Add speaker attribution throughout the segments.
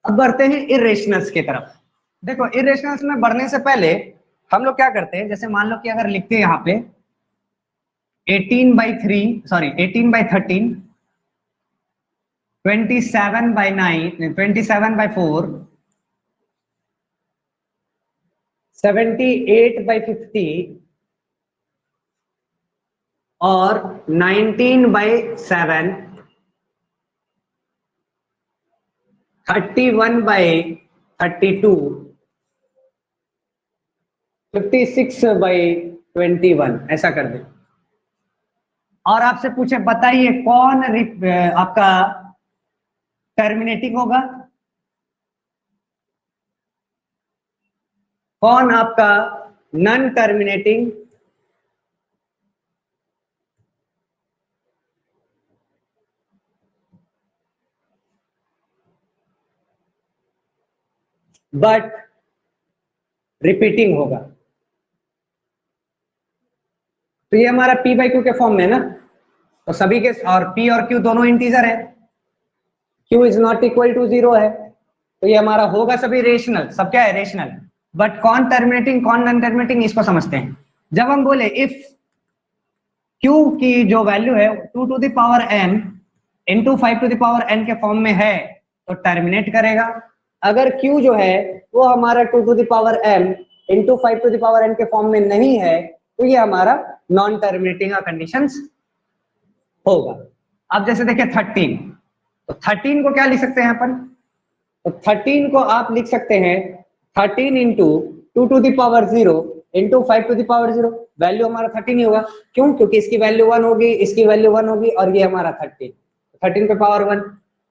Speaker 1: अब बढ़ते हैं इरेशनल्स की तरफ। देखो इरेशनल्स में बढ़ने से पहले हम लोग क्या करते हैं, जैसे मान लो कि अगर लिखते हैं यहाँ पे 18/13, 27/9, 27/4, 78/50 और 19/7, 31/32, 56/21 ऐसा कर दे। और आपसे पूछे बताइए कौन आपका टर्मिनेटिंग होगा, कौन आपका नॉन टर्मिनेटिंग। बट रिपीटिंग होगा। तो ये हमारा p/q के फॉर्म में ना, तो सभी के, और p और q दोनों इंटीजर है, q is not equal to 0 है, तो ये हमारा होगा सभी रेशनल। सब क्या है, रेशनल। बट कौन टर्मिनेटिंग कौन नॉन टर्मिनेटिंग इसको समझते हैं। जब हम बोले इफ q की जो वैल्यू है 2 to the power n into 5 to the power n के फॉर्म में है तो टर्मिनेट करेगा। अगर q जो है वो हमारा 2 to the power m into 5 to the power n के फॉर्म में नहीं है तो ये हमारा नॉन टर्मिनेटिंग का कंडीशंस होगा। अब जैसे देखिए 13, तो 13 को क्या लिख सकते हैं अपन, तो 13 को आप लिख सकते हैं 13 into 2 to the power 0 into 5 to the power 0। Value हमारा 13 ही होगा, क्यों, क्योंकि इसकी वैल्यू 1 होगी, इसकी वैल्यू 1 होगी और ये हमारा 13 पे पावर 1।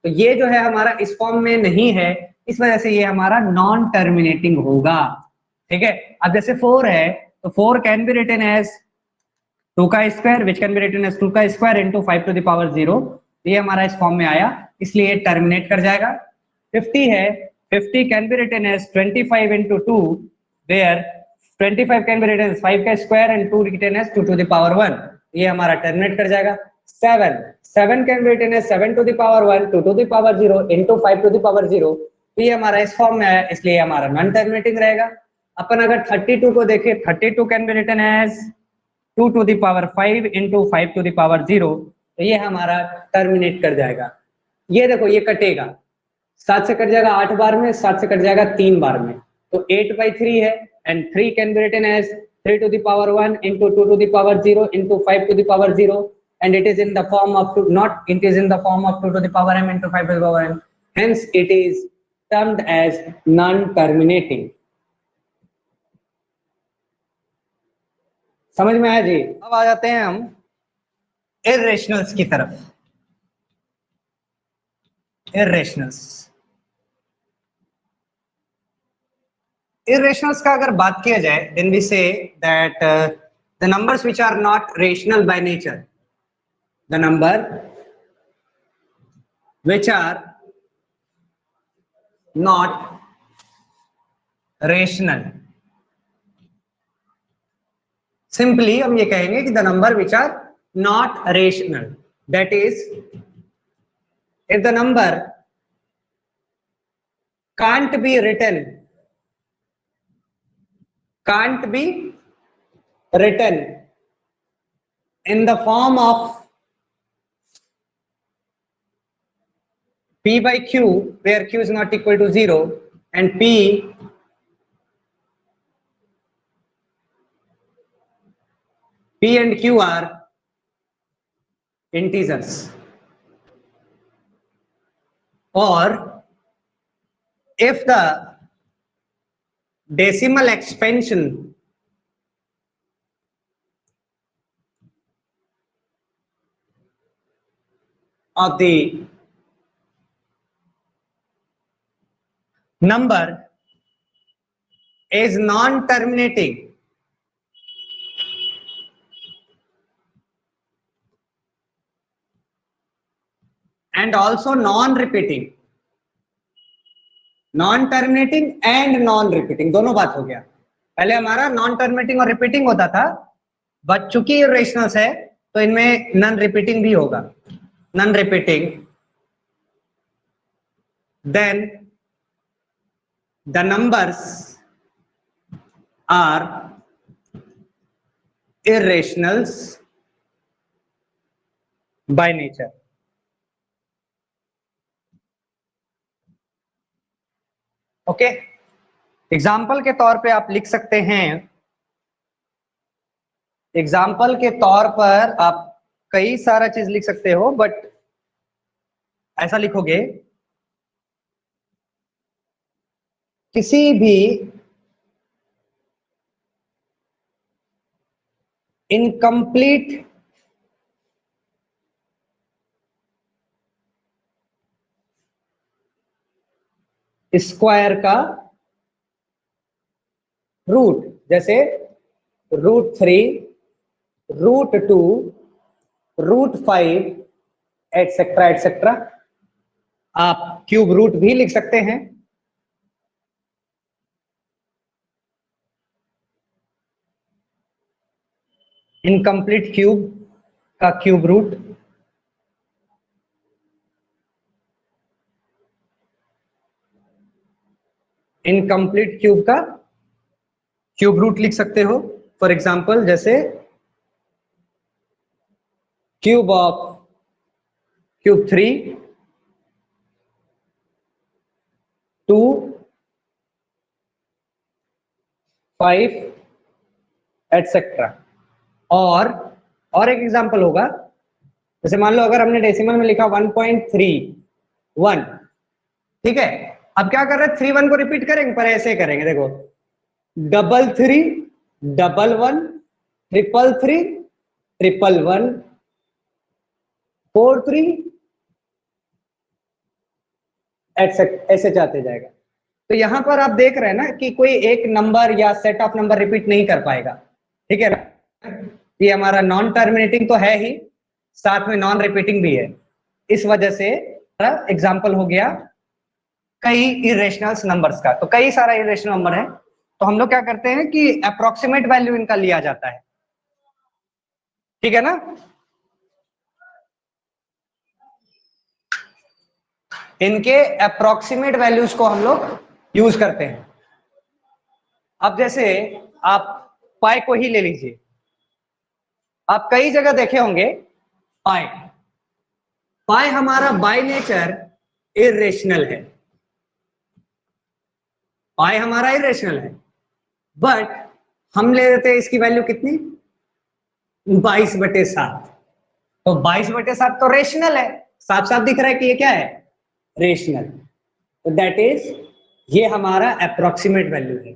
Speaker 1: तो ये जो है हमारा इस फॉर्म में नहीं है, इस वजह से ये हमारा नॉन टर्मिनेटिंग होगा। ठीक है। अब जैसे 4 है तो 4 कैन बी रिटन एज 2 का square which can be written as 2 का square into 5 to the power 0। ये हमारा इस फॉर्म में आया, इसलिए टर्मिनेट कर जाएगा। 50 है, 50 can be written as 25 into 2 where 25 can be written as 5 का square and 2 written as 2 to the power 1। ये हमारा टर्मिनेट कर जाएगा। 7 can be written as 7 to the power 1 2 to the power 0 into 5 to the power 0। तो ये हमारा इस form में आया, इसलिए हमारा नॉन टर्मिनेटिंग रहेगा। अपन अगर 32 को देखें, 32 can be written as 2 to the power 5 into 5 to the power 0। तो ये हमारा टर्मिनेट कर जाएगा। ये देखो ये कटेगा, 7 से कट जाएगा 8 बार में, 7 से कट जाएगा 3 बार में, तो 8/3 है and 3 can be written as 3 to the power 1 into 2 to the power 0 into 5 to the power 0 and it is in the form of it is in the form of 2 to the power m into 5 to the power n, hence it is termed as non-terminating। समझ में आया जी। अब आ जाते हैं हम irrationals की तरफ। Irrationals का अगर बात किया जाए then we say that the numbers which are not rational by nature, the number which are not rational, simply हम ये कहेंगे कि the number which are not rational, that is if the number can't be written in the form of p/q where q is not equal to 0 and p and q are integers, or if the decimal expansion of the number is non-terminating and also non-repeating, non terminating and non repeating, दोनों बात हो गया। पहले हमारा non terminating और repeating होता था, but चूंकि इरेशनल्स है तो इनमें नॉन रिपीटिंग भी होगा। Non repeating then the numbers are irrationals by nature. Okay, example के तौर पे आप लिख सकते हैं, एग्जाम्पल के तौर पर आप कई सारा चीज लिख सकते हो, बट ऐसा लिखोगे, किसी भी इनकम्प्लीट स्क्वायर का रूट, जैसे √3, √2, √5 एटसेट्रा एटसेट्रा, आप क्यूब रूट भी लिख सकते हैं। इनकम्प्लीट क्यूब का क्यूब रूट, इनकम्प्लीट क्यूब का क्यूब रूट लिख सकते हो। फॉर एग्जाम्पल जैसे क्यूब ऑफ क्यूब 3, 2, 5 एटसेट्रा। और एक एग्जाम्पल होगा, जैसे मान लो अगर हमने डेसिमल में लिखा 1.31, ठीक है, अब क्या कर रहे हैं, 3 1 को रिपीट करेंगे, पर ऐसे करेंगे, देखो 3 3 1 1 3 3 1 1 4 3 ऐसे जाते जाएगा। तो यहां पर आप देख रहे हैं ना कि कोई एक नंबर या सेट ऑफ नंबर रिपीट नहीं कर पाएगा, ठीक है ना, ये हमारा नॉन टर्मिनेटिंग तो है ही, साथ में नॉन रिपीटिंग भी है, इस वजह से एग्जाम्पल हो गया कई इरेशनल नंबर्स का। तो कई सारा इरेशनल नंबर है, तो हम लोग क्या करते हैं कि अप्रोक्सीमेट वैल्यू इनका लिया जाता है, ठीक है ना। इनके अप्रोक्सीमेट वैल्यूज को हम लोग यूज करते हैं। अब जैसे आप पाई को ही ले लीजिए, आप कई जगह देखे होंगे पाई, पाई हमारा बाय नेचर इरेशनल है, पाई हमारा इरेशनल है, बट हम ले लेते हैं इसकी वैल्यू कितनी, 22/7। तो 22/7 तो रेशनल है, साफ साफ दिख रहा है कि ये क्या है, रेशनल। तो दैट इज, ये हमारा अप्रोक्सीमेट वैल्यू है,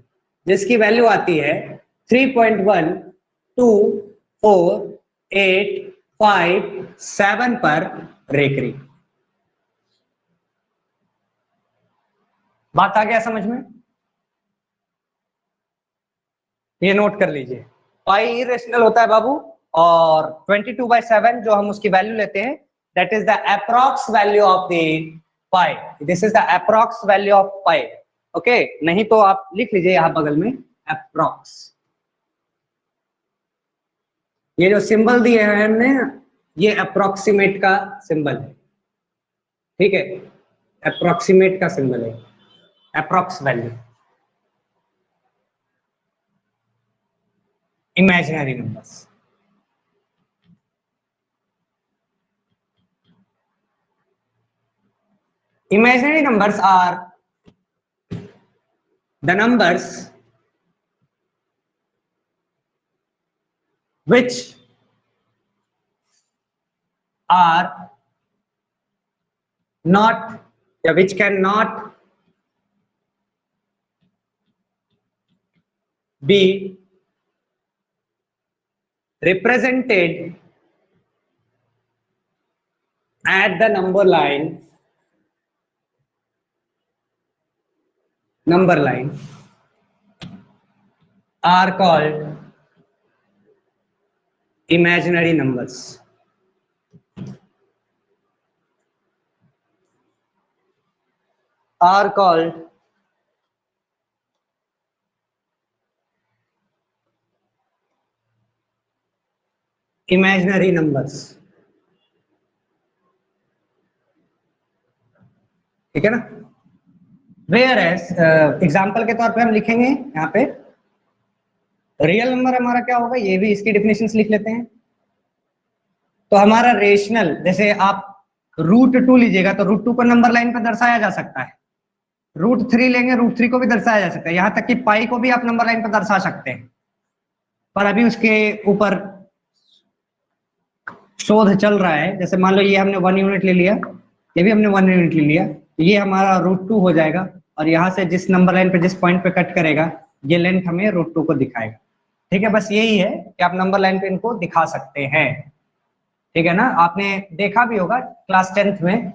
Speaker 1: जिसकी वैल्यू आती है 3.12485 पर रेकरी। बात आ गया समझ में, ये नोट कर लीजिए, पाई इरेशनल होता है बाबू, और 22/7 जो हम उसकी वैल्यू लेते हैं, that is the approx value of the pi, this is the approx value of pi. Okay, नहीं तो आप लिख लीजिए यहां बगल में अप्रॉक्स, ये जो सिंबल दिए हैं हमने, ये अप्रोक्सीमेट का सिंबल है, ठीक है, अप्रोक्सीमेट का सिंबल है, approx value, imaginary numbers. Imaginary numbers are the numbers which are not, which cannot be represented at the number line are called imaginary numbers. Are called imaginary numbers, ठीक है ना। Where as example के तौर पे हम लिखेंगे यहाँ पे रियल नंबर हमारा क्या होगा, ये भी इसकी डेफिनेशन लिख लेते हैं। तो हमारा रेशनल, जैसे आप √2 लीजिएगा तो √2 को नंबर लाइन पर दर्शाया जा सकता है, √3 लेंगे √3 को भी दर्शाया जा सकता है, यहाँ तक कि पाई को भी आप नंबर लाइन पर दर्शा सकते हैं, पर अभी उसके ऊपर शोध चल रहा है। जैसे मान लो ये हमने 1 यूनिट ले लिया, ये भी हमने 1 यूनिट ले लिया, ये हमारा √2 हो जाएगा, और यहाँ से जिस नंबर लाइन पे जिस पॉइंट पे कट करेगा ये लेंथ हमें √2 को दिखाएगा। ठीक है, बस यही है कि आप नंबर लाइन पे इनको दिखा सकते हैं। ठीक है ना, आपने देखा भी होगा क्लास 10th में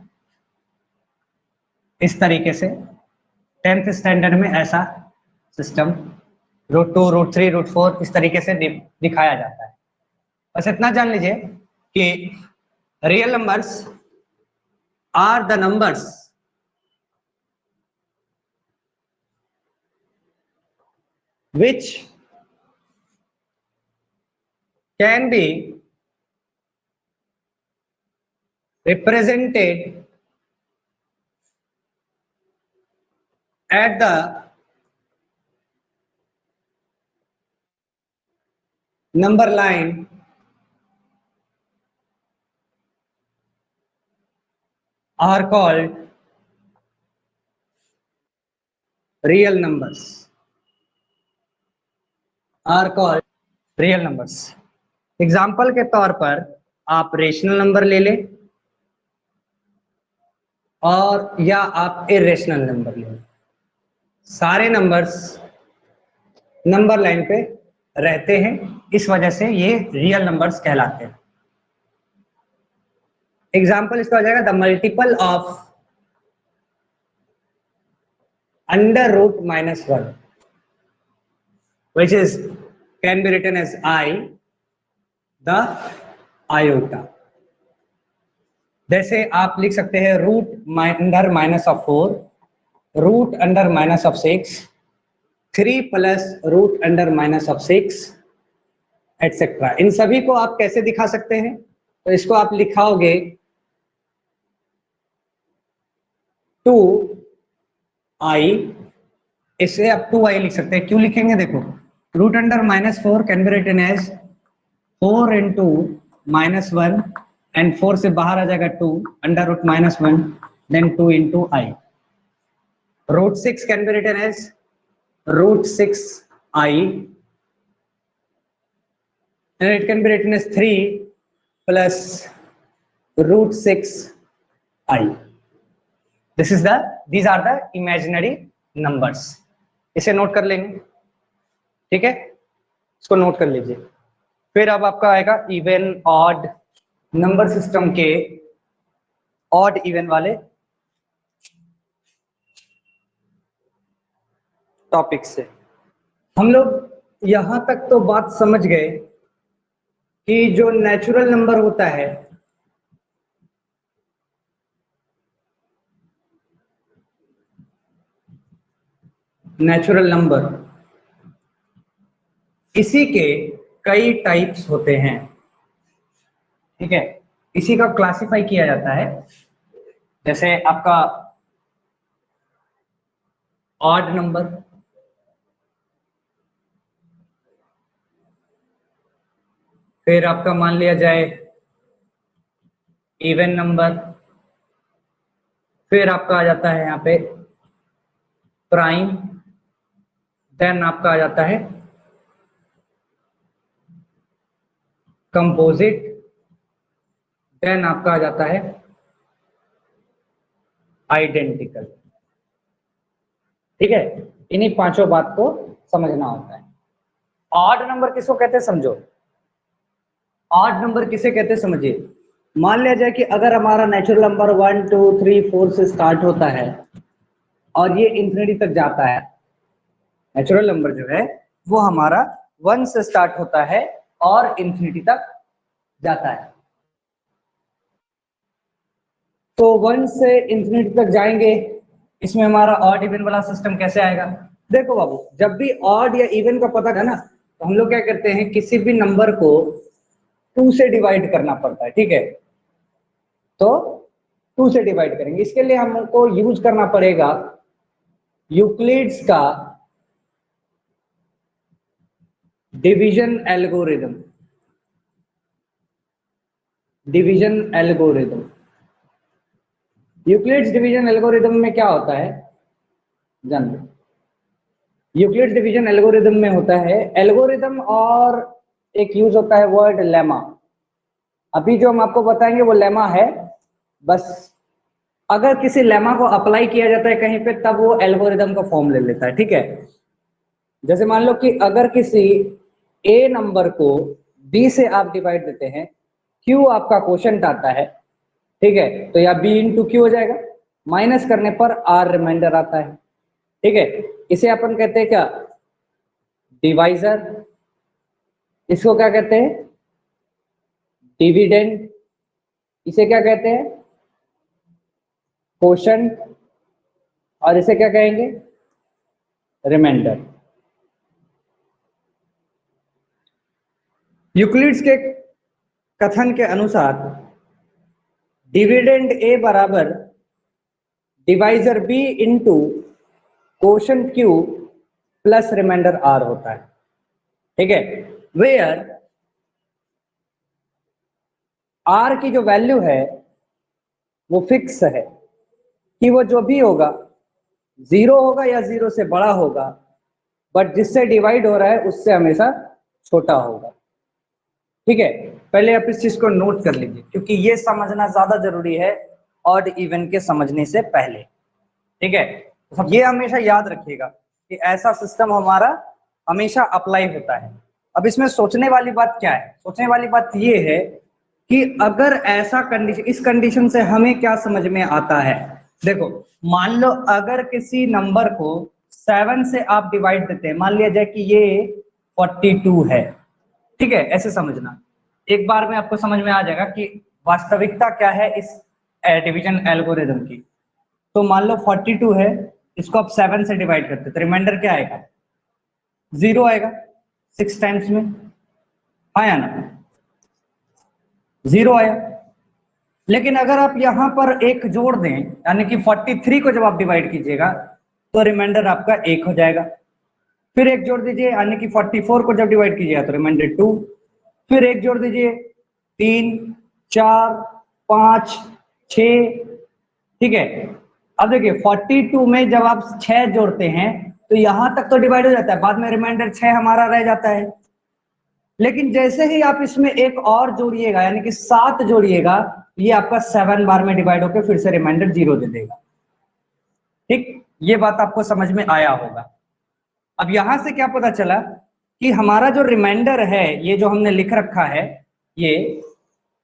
Speaker 1: इस तरीके से, 10th स्टैंडर्ड में ऐसा सिस्टम √2 √3 √4 इस तरीके से दिखाया जाता है। बस इतना जान लीजिए कि real numbers are the numbers which can be represented at the number line are called real numbers, are called real numbers। Example के तौर पर आप रेशनल नंबर ले लें और या आप इरेशनल नंबर ले लें, सारे नंबर्स नंबर लाइन पे रहते हैं, इस वजह से ये रियल नंबर्स कहलाते हैं। एग्जाम्पल इसका हो जाएगा the multiple of √-1 which is can be written as I, the iota। जैसे आप लिख सकते हैं √(-4), √(-6), 3 + √(-6), एटसेट्रा। इन सभी को आप कैसे दिखा सकते हैं, तो इसको आप लिखाओगे 2i, इसे आप 2i लिख सकते हैं। क्यों लिखेंगे, देखो √(-4) can be written as 4 × -1 and 4 से बाहर आ जाएगा 2 √-1 then 2 × i। √6 can be written as √6i and it can be written as 3 + √6i। these are the imaginary numbers। इसे नोट कर लेंगे, ठीक है, इसको नोट कर लीजिए। फिर अब आपका आएगा इवन ऑड नंबर सिस्टम के ऑड इवन वाले टॉपिक से। हम लोग यहां तक तो बात समझ गए कि जो नेचुरल नंबर होता है नेचुरल नंबर, इसी के कई टाइप्स होते हैं। ठीक है, इसी का क्लासिफाई किया जाता है। जैसे आपका ऑड नंबर, फिर आपका मान लिया जाए इवन नंबर, फिर आपका आ जाता है यहाँ पे प्राइम, देन आपका आ जाता है कंपोजिट, देन आपका आ जाता है आइडेंटिकल। ठीक है, इन्हीं पांचों बात को समझना होता है। ऑड नंबर किसको कहते हैं समझो, ऑड नंबर किसे कहते हैं समझिए। मान लिया जाए कि अगर हमारा नेचुरल नंबर 1 2 3 4 से स्टार्ट होता है और ये इंफिनिटी तक जाता है, नेचुरल नंबर जो है वो हमारा 1 से स्टार्ट होता है और इंफिनिटी तक जाता है। तो 1 से इंफिनिटी तक जाएंगे, इसमें हमारा ऑड इवन वाला सिस्टम कैसे आएगा। देखो बाबू, जब भी ऑड या इवन का पता है ना, तो हम लोग क्या करते हैं, किसी भी नंबर को 2 से डिवाइड करना पड़ता है। ठीक है, तो 2 से डिवाइड करेंगे, इसके लिए हमको यूज करना पड़ेगा यूक्लिड्स का division algorithm, division algorithm, Euclid's division algorithm में क्या होता है जान लो। यूक्लिड्स डिवीजन एल्गोरिदम में होता है एल्गोरिदम और एक यूज होता है वर्ड लेमा। अभी जो हम आपको बताएंगे वो लेमा है, बस अगर किसी लेमा को अप्लाई किया जाता है कहीं पे तब वो एल्गोरिदम का फॉर्म ले लेता है, ठीक है। जैसे मान लो कि अगर किसी ए नंबर को बी से आप डिवाइड देते हैं, क्यू आपका क्वोशंट आता है, ठीक है, तो या बी इंटू क्यू हो जाएगा, माइनस करने पर आर रिमाइंडर आता है, ठीक है। इसे अपन कहते हैं क्या, डिवाइजर। इसको क्या कहते हैं, डिविडेंड। इसे क्या कहते हैं, क्वोशंट। और इसे क्या कहेंगे, रिमाइंडर। यूक्लिड्स के कथन के अनुसार डिविडेंड ए बराबर divisor B into quotient Q plus remainder R होता है, ठीक है। वेयर आर की जो वैल्यू है वो फिक्स है कि वो जो भी होगा जीरो होगा या जीरो से बड़ा होगा, बट जिससे डिवाइड हो रहा है उससे हमेशा छोटा होगा, ठीक है। पहले आप इस चीज को नोट कर लीजिए क्योंकि ये समझना ज्यादा जरूरी है ऑड इवन के समझने से पहले, ठीक है। तो ये हमेशा याद रखिएगा कि ऐसा सिस्टम हमारा हमेशा अप्लाई होता है। अब इसमें सोचने वाली बात क्या है, सोचने वाली बात ये है कि अगर ऐसा कंडीशन, इस कंडीशन से हमें क्या समझ में आता है। देखो मान लो अगर किसी नंबर को 7 से आप डिवाइड देते हैं, मान लिया जाए कि ये 42 है, ठीक है, ऐसे समझना। एक बार में आपको समझ में आ जाएगा कि वास्तविकता क्या है इस डिवीजन एल्गोरिदम की। तो मान लो 42 है, इसको आप 7 से डिवाइड करते तो रिमाइंडर क्या आएगा, 0 आएगा 6 टाइम्स में, आया ना, 0 आया। लेकिन अगर आप यहां पर एक जोड़ दें, यानी कि 43 को जब आप डिवाइड कीजिएगा तो रिमाइंडर आपका 1 हो जाएगा। फिर एक जोड़ दीजिए, यानी कि 44 को जब डिवाइड कीजिएगा तो रिमाइंडर 2। फिर एक जोड़ दीजिए, 3 4 5 6, ठीक है। अब देखिए 42 में जब आप 6 जोड़ते हैं तो यहां तक तो डिवाइड हो जाता है, बाद में रिमाइंडर 6 हमारा रह जाता है। लेकिन जैसे ही आप इसमें एक और जोड़िएगा, यानी कि 7 जोड़िएगा, ये आपका 7 बार में डिवाइड होकर फिर से रिमाइंडर 0 दे देगा, ठीक। ये बात आपको समझ में आया होगा। अब यहां से क्या पता चला कि हमारा जो रिमाइंडर है, ये जो हमने लिख रखा है ये,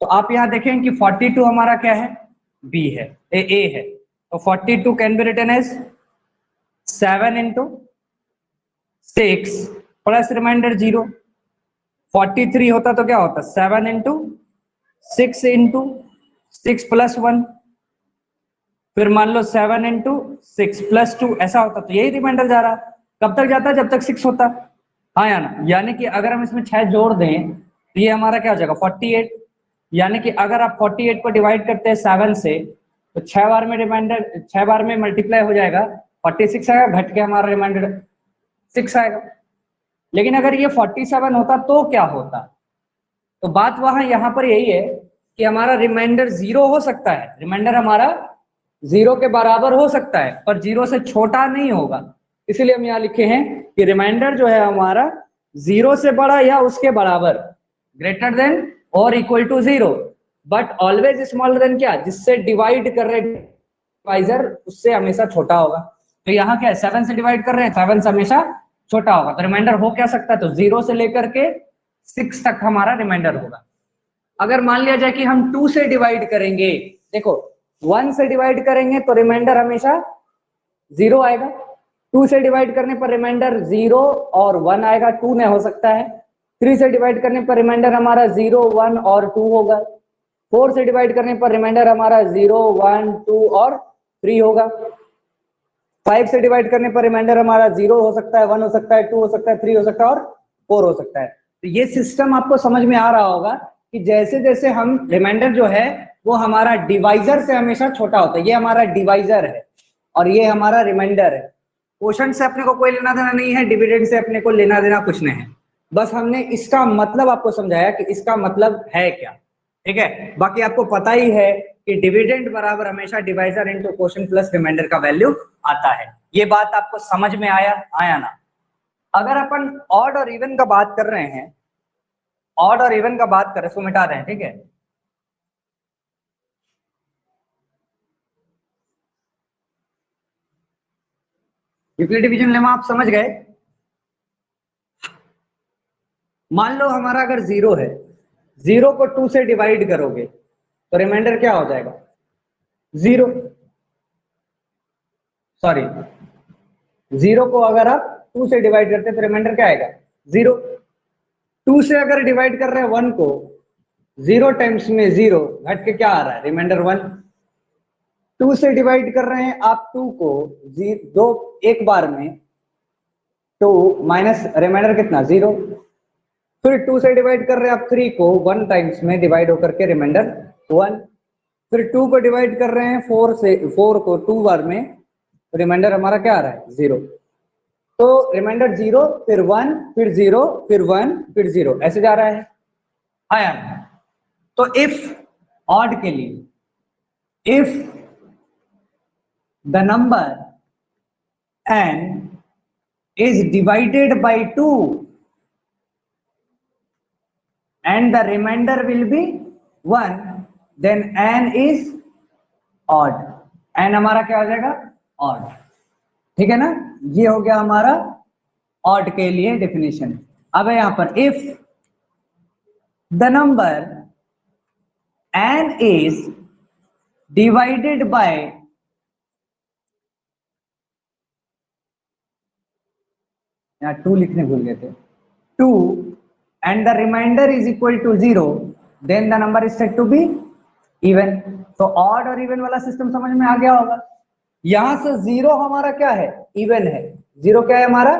Speaker 1: तो आप यहां देखें कि 42 हमारा क्या है, बी है, ए है। तो 42 can be written as 7 into 6 plus remainder 0। 43 होता तो क्या होता, 7 इंटू 6 प्लस 1, फिर मान लो 7 इंटू 6 प्लस 2, ऐसा होता तो यही रिमाइंडर जा रहा। कब तक जाता है, जब तक 6 होता, हाँ या ना। यानी कि अगर हम इसमें 6 जोड़ दें तो ये हमारा क्या हो जाएगा 48। यानी कि अगर आप 48 को डिवाइड करते हैं 7 से तो 6 बार में रिमाइंडर, 6 बार में मल्टीप्लाई हो जाएगा, 46 आएगा, घट के हमारा रिमाइंडर 6 आएगा। लेकिन अगर ये 47 होता तो क्या होता, तो बात वहां यहां पर यही है कि हमारा रिमाइंडर 0 हो सकता है, रिमाइंडर हमारा 0 के बराबर हो सकता है पर 0 से छोटा नहीं होगा। इसलिए हम यहाँ लिखे हैं कि रिमाइंडर जो है हमारा 0 से बड़ा या उसके बराबर, ग्रेटर देन और equal to 0, but always smaller than क्या, जिससे डिवाइड कर रहे डिवाइजर उससे हमेशा छोटा होगा। तो यहाँ क्या है, 7 से डिवाइड कर रहे हैं, 7 से हमेशा छोटा होगा। तो रिमाइंडर हो क्या सकता है, तो 0 से लेकर के 6 तक हमारा रिमाइंडर होगा। अगर मान लिया जाए कि हम 2 से डिवाइड करेंगे, देखो 1 से डिवाइड करेंगे तो रिमाइंडर हमेशा 0 आएगा, 2 से डिवाइड करने पर रिमाइंडर 0 और 1 आएगा, 2 नहीं हो सकता है। 3 से डिवाइड करने पर रिमाइंडर हमारा 0 1 और 2 होगा। 4 से डिवाइड करने पर रिमाइंडर हमारा 0 1 2 और 3 होगा। 5 से डिवाइड करने पर रिमाइंडर हमारा 0 हो सकता है, 1 हो सकता है, 2 हो सकता है, 3 हो सकता है और 4 हो सकता है। तो ये सिस्टम आपको समझ में आ रहा होगा कि जैसे जैसे हम रिमाइंडर जो है वो हमारा डिवाइजर से हमेशा छोटा होता है। ये हमारा डिवाइजर है और ये हमारा रिमाइंडर है। क्वोशंट से अपने को कोई लेना देना नहीं है, डिविडेंड से अपने को लेना देना कुछ नहीं है, बस हमने इसका मतलब आपको समझाया कि इसका मतलब है क्या, ठीक है। बाकी आपको पता ही है कि डिविडेंड बराबर हमेशा divisor into quotient plus remainder का वैल्यू आता है। ये बात आपको समझ में आया ना। अगर अपन ऑड और इवन का बात कर रहे हैं, ऑड और इवन का बात करें, इसको मिटा दें, ठीक है। यूक्लिड डिवीजन लेमा आप समझ गए। मान लो हमारा अगर 0 है, 0 को 2 से डिवाइड करोगे तो रिमाइंडर क्या हो जाएगा? 0। सॉरी, 0 को अगर आप 2 से डिवाइड करते हैं तो रिमाइंडर क्या आएगा? 0। 2 से अगर डिवाइड कर रहे हैं 1 को, 0 टाइम्स में 0 घट के क्या आ रहा है? रिमाइंडर 1। 2 से डिवाइड कर रहे हैं आप 2 को, दो एक बार में, 2 माइनस रिमाइंडर कितना? 0। फिर 2 से डिवाइड कर रहे हैं आप 3 को, 1 टाइम्स में डिवाइड होकर के रिमाइंडर 1। फिर 2 को डिवाइड कर रहे हैं 4 से, 4 को 2 बार में, रिमाइंडर हमारा क्या आ रहा है? 0। तो रिमाइंडर 0, फिर 1, फिर 0, फिर 1, फिर 0, ऐसे जा रहा है। आया। तो इफ ऑड के लिए, if the number n is divided by 2 and the remainder will be 1, then n is odd। n हमारा क्या हो जाएगा? odd। ठीक है ना, ये हो गया हमारा ऑड के लिए डेफिनेशन। अब है यहां पर if the number n is divided by, यहां 2 लिखने भूल गए थे, 2 and the remainder is equal to 0, then the number is said to be even. तो ऑड और इवन वाला सिस्टम समझ में आ गया होगा। यहां से 0 हमारा क्या है? इवन है। 0 क्या है हमारा?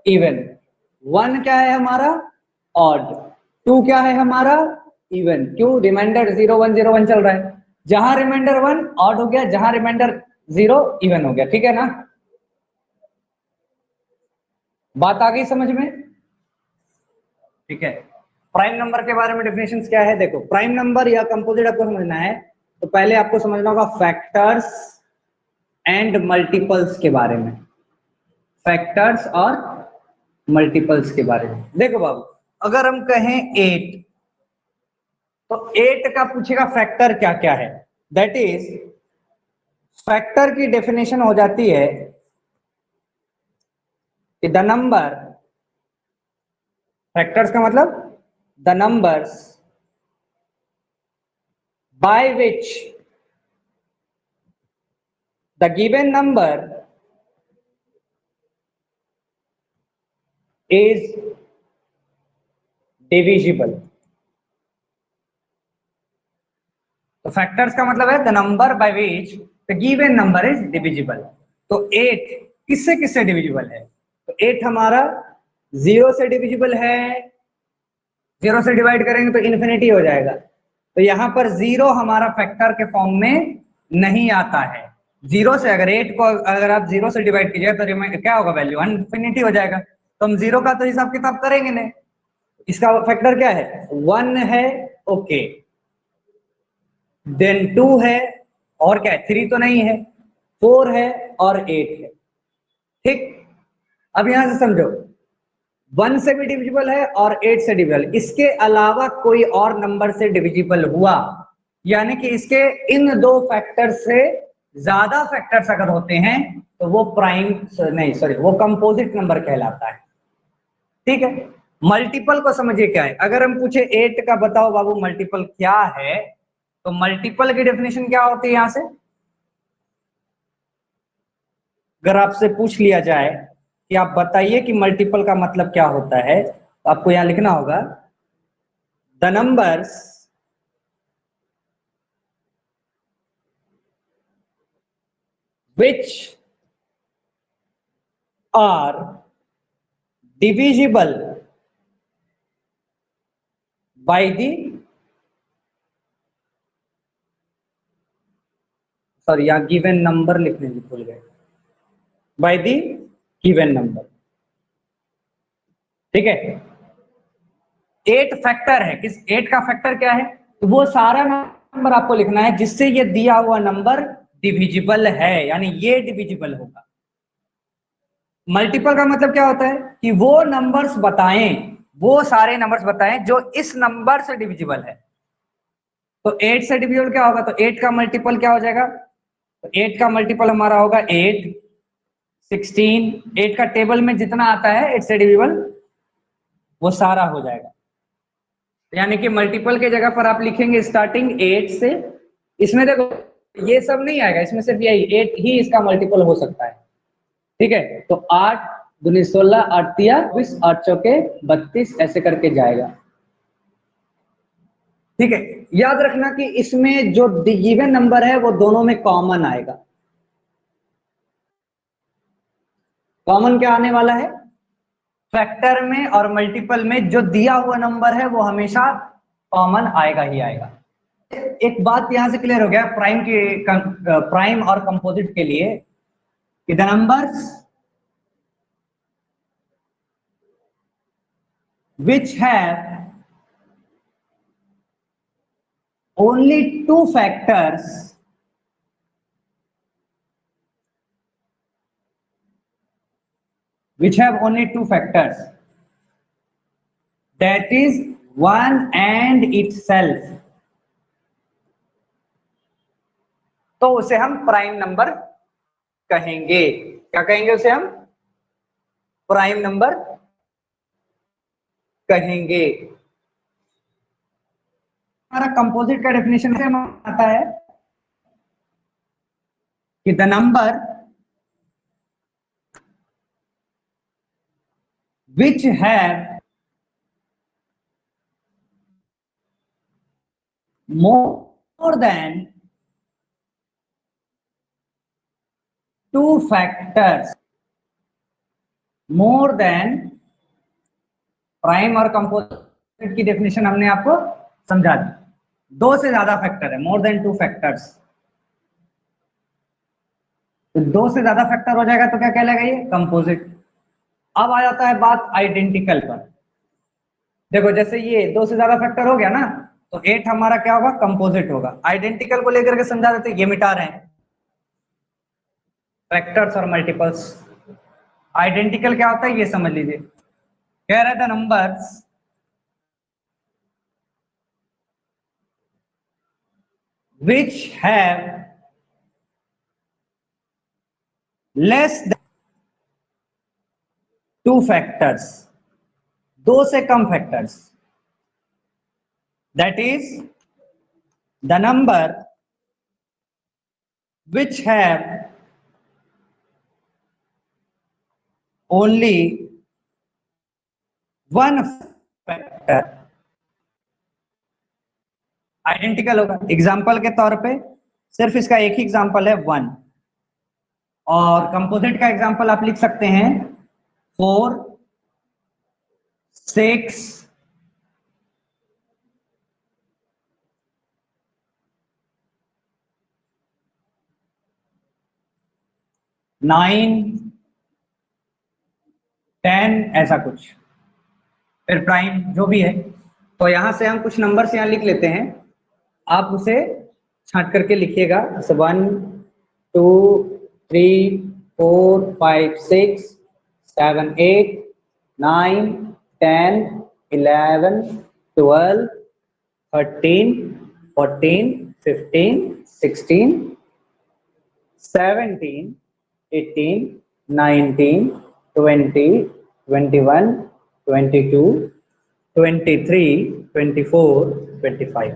Speaker 1: इवन। 1 क्या है हमारा? ऑड। 2 क्या है हमारा? इवन। क्यों? रिमाइंडर 0 1 0 1 चल रहा है। जहां रिमाइंडर 1 ऑड हो गया, जहां रिमाइंडर 0 इवन हो गया। ठीक है ना, बात आ गई समझ में? ठीक है। प्राइम नंबर के बारे में डेफिनेशन क्या है? देखो, प्राइम नंबर या कंपोजिट आपको समझना है तो पहले आपको समझना होगा फैक्टर्स एंड मल्टीपल्स के बारे में। फैक्टर्स और मल्टीपल्स के बारे में देखो बाबू, अगर हम कहें 8 तो 8 का पूछेगा फैक्टर क्या क्या है। दैट इज, फैक्टर की डेफिनेशन हो जाती है कि द नंबर, फैक्टर्स का मतलब the numbers by which the given number is divisible। तो फैक्टर्स का मतलब है the number by which the given number is divisible. तो 8 किससे किससे डिविजिबल है? तो 8 हमारा 0 से डिविजिबल है, 0 से डिवाइड करेंगे तो इन्फिनिटी हो जाएगा। तो यहां पर 0 हमारा फैक्टर के फॉर्म में नहीं आता है। 0 से अगर 8 को अगर आप 0 से डिवाइड कीजिए तो क्या होगा? वैल्यू इन्फिनिटी हो जाएगा। तो हम 0 का तो हिसाब किताब करेंगे नहीं। इसका फैक्टर क्या है? 1 है, ओके, देन 2 है, और क्या है? 3 तो नहीं है, 4 है और 8 है। ठीक, अब यहां से समझो, 1 से भी डिविजिबल है और 8 से डिविजिबल, इसके अलावा कोई और नंबर से डिविजिबल हुआ, यानी कि इसके इन दो फैक्टर से ज्यादा फैक्टर्स अगर होते हैं तो वो प्राइम नहीं, सॉरी, वो कंपोजिट नंबर कहलाता है। ठीक है। मल्टीपल को समझिए क्या है। अगर हम पूछे 8 का बताओ बाबू मल्टीपल क्या है, तो मल्टीपल की डेफिनेशन क्या होती है? यहां से अगर आपसे पूछ लिया जाए कि आप बताइए कि मल्टीपल का मतलब क्या होता है, तो आपको यहां लिखना होगा the numbers which are divisible by the, sorry, यहां गिवन नंबर लिखने भूल गए, बाय दी इवन नंबर, ठीक है। 8 फैक्टर है, किस 8 का फैक्टर क्या है, तो वो सारा नंबर आपको लिखना है जिससे ये दिया हुआ नंबर डिविजिबल है, यानी ये डिविजिबल होगा। मल्टीपल का मतलब क्या होता है कि वो नंबर्स बताएं, वो सारे नंबर्स बताएं जो इस नंबर से डिविजिबल है। तो 8 से डिविजिबल क्या होगा, तो 8 का मल्टीपल क्या हो जाएगा, तो 8 का मल्टीपल हमारा होगा 8, 16, 8 का टेबल में जितना आता है 8 से डिविजिबल वो सारा हो जाएगा। यानी कि मल्टीपल के जगह पर आप लिखेंगे स्टार्टिंग 8 से, इसमें देखो ये सब नहीं आएगा, इसमें सिर्फ यही 8 ही इसका मल्टीपल हो सकता है, ठीक है। तो 8 दूनी 16, 8 तिया 20, 8 चौके 32, ऐसे करके जाएगा, ठीक है। याद रखना कि इसमें जो गिवन नंबर है वो दोनों में कॉमन आएगा। कॉमन क्या आने वाला है, फैक्टर में और मल्टीपल में जो दिया हुआ नंबर है वो हमेशा कॉमन आएगा ही आएगा। एक बात यहां से क्लियर हो गया प्राइम और कंपोजिट के लिए कि the numbers which have only two factors that is 1 and itself, तो उसे हम प्राइम नंबर कहेंगे। क्या कहेंगे उसे हम, प्राइम नंबर कहेंगे। हमारा कंपोजिट का डेफिनेशन से आता है कि the number which have more than two factors, more than, prime और कंपोजिट की डेफिनेशन हमने आपको समझा दी, दो से ज्यादा फैक्टर है, मोर देन 2 फैक्टर्स। तो 2 से ज्यादा फैक्टर हो जाएगा तो क्या कहलाएगा, ये कंपोजिट। अब आ जाता है बात आइडेंटिकल पर। देखो जैसे ये 2 से ज्यादा फैक्टर हो गया ना, तो 8 हमारा क्या होगा, कंपोजिट होगा। आइडेंटिकल को लेकर के समझा देते, ये मिटा रहे हैं फैक्टर्स और मल्टीपल्स। आइडेंटिकल क्या होता है ये समझ लीजिए, कह रहे थे numbers which have less than 2 factors, 2 से कम factors, that is the number which have only one factor, identical होगा। एग्जाम्पल के तौर पे सिर्फ इसका एक ही एग्जाम्पल है 1, और कंपोजिट का एग्जाम्पल आप लिख सकते हैं 4, 6, 9, 10, ऐसा कुछ, फिर प्राइम जो भी है। तो यहां से हम कुछ नंबर्स यहां लिख लेते हैं, आप उसे छांट करके लिखिएगा। 1, 2, 3, 4, 5, 6, 7, 8, 9, 10, 11, 12, 13, 14, 15, 16, 17, 18, 19, 20, 21, 22, 23, 24, 25।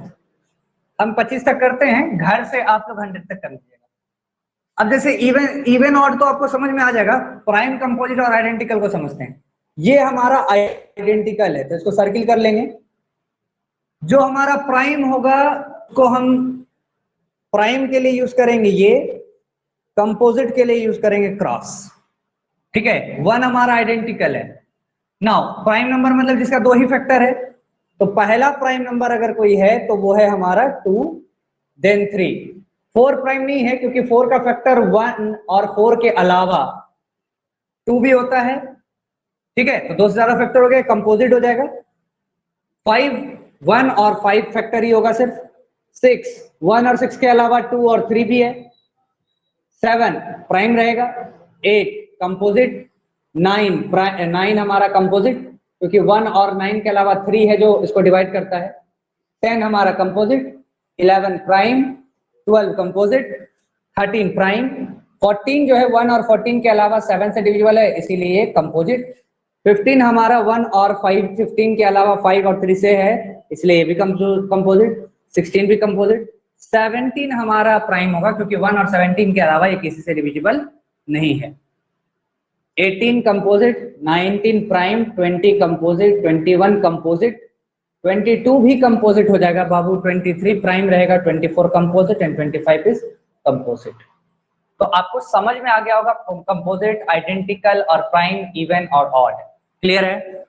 Speaker 1: हम 25 तक करते हैं, घर से आप लोग 100 तक कर लीजिएगा। अब जैसे इवन ऑड तो आपको समझ में आ जाएगा, प्राइम, कंपोजिट और आइडेंटिकल को समझते हैं। ये हमारा आइडेंटिकल है तो इसको सर्किल कर लेंगे। जो हमारा प्राइम होगा को हम प्राइम के लिए यूज करेंगे, ये कंपोजिट के लिए यूज करेंगे क्रॉस, ठीक है। 1 हमारा आइडेंटिकल है। नाउ प्राइम नंबर मतलब जिसका 2 ही फैक्टर है, तो पहला प्राइम नंबर अगर कोई है तो वो है हमारा 2, देन 3। 4 प्राइम नहीं है क्योंकि 4 का फैक्टर 1 और 4 के अलावा 2 भी होता है, ठीक है, तो 2 से ज्यादा फैक्टर हो गए, कंपोजिट हो जाएगा। 5 1 और 5 फैक्टर ही होगा सिर्फ। 6 1 और 6 के अलावा 2 और 3 भी है। 7 प्राइम रहेगा। 8 कंपोजिट। 9 हमारा कंपोजिट, क्योंकि 1 और 9 के अलावा 3 है जो इसको डिवाइड करता है। 10 हमारा कंपोजिट। 11 प्राइम। 12 कंपोजिट। 13 प्राइम। 14 जो है 1 और 14 के अलावा 7 से डिविजिबल है, इसीलिए कंपोजिट। 15 हमारा 1 और 5 15 के अलावा 5 और 3 से है, इसलिए ये भी कंपोजिट। 16 भी कंपोजिट। 17 हमारा प्राइम होगा, क्योंकि 1 और 17 के अलावा ये किसी से डिविजिबल नहीं है। 18 कंपोजिट। 19 प्राइम। 20 कंपोजिट। 21 कंपोजिट। 22 भी कंपोजिट हो जाएगा बाबू। 23 प्राइम रहेगा। 24 कंपोजिट एंड 25 इज कंपोजिट। तो आपको समझ में आ गया होगा कंपोजिट, आइडेंटिकल और प्राइम, इवन और ऑड। क्लियर है?